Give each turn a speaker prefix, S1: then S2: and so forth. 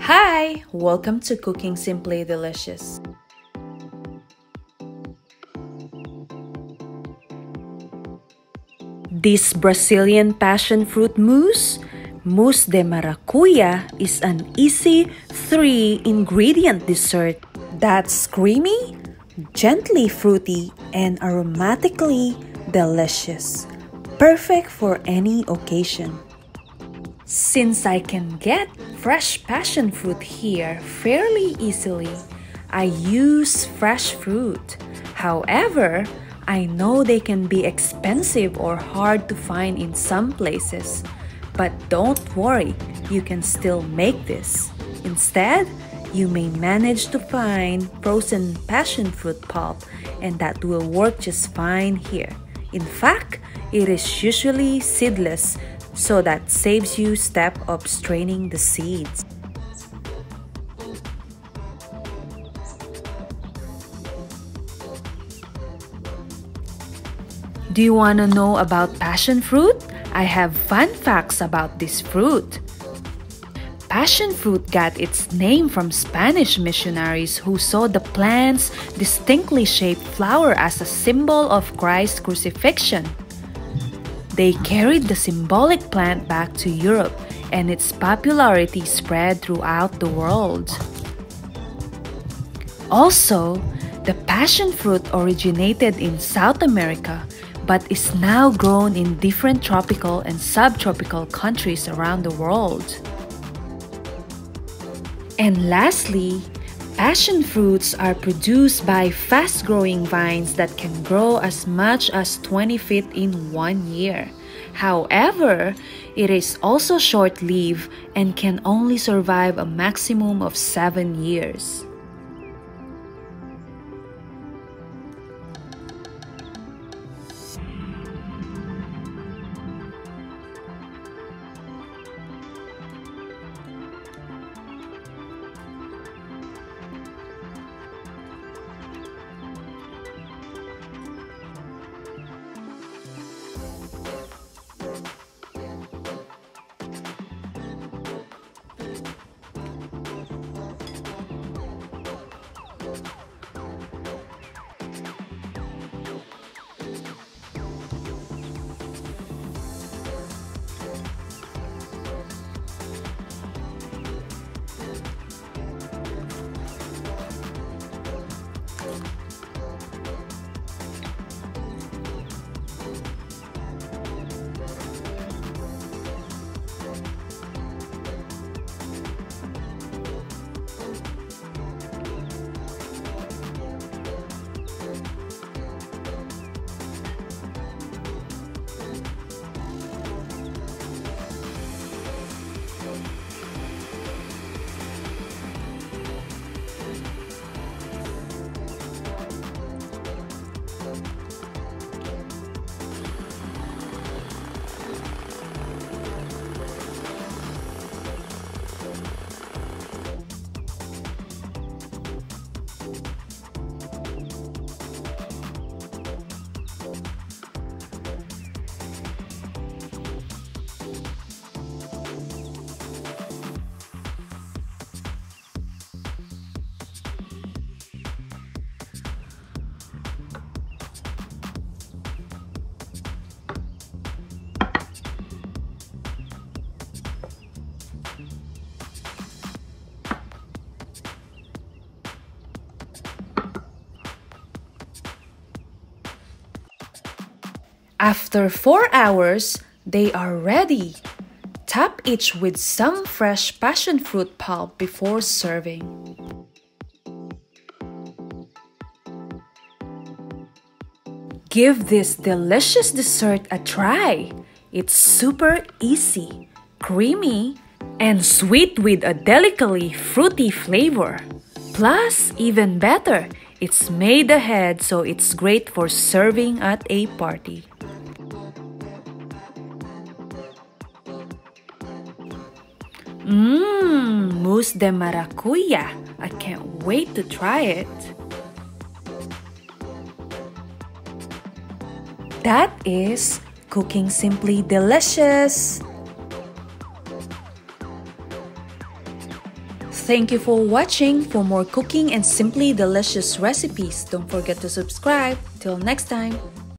S1: Hi! Welcome to Cooking Simply Delicious. This Brazilian passion fruit mousse, Mousse de Maracuja, is an easy 3-ingredient dessert that's creamy, gently fruity, and aromatically delicious. Perfect for any occasion. Since I can get fresh passion fruit here fairly easily, I use fresh fruit. However, I know they can be expensive or hard to find in some places. But don't worry, you can still make this. Instead, you may manage to find frozen passion fruit pulp, and that will work just fine here. In fact, it is usually seedless, so that saves you step of straining the seeds. Do you want to know about passion fruit? I have fun facts about this fruit. Passion fruit got its name from Spanish missionaries who saw the plant's distinctly shaped flower as a symbol of Christ's crucifixion. They carried the symbolic plant back to Europe, and its popularity spread throughout the world. Also, the passion fruit originated in South America, but is now grown in different tropical and subtropical countries around the world. And lastly, passion fruits are produced by fast-growing vines that can grow as much as 20 feet in 1 year. However, it is also short-lived and can only survive a maximum of 7 years. After 4 hours, they are ready. Top each with some fresh passion fruit pulp before serving. Give this delicious dessert a try. It's super easy, creamy, and sweet with a delicately fruity flavor. Plus, even better, it's made ahead, so it's great for serving at a party. Mousse de Maracuja. I can't wait to try it. That is Cooking Simply Delicious. Thank you for watching. For more cooking and simply delicious recipes, don't forget to subscribe. Till next time.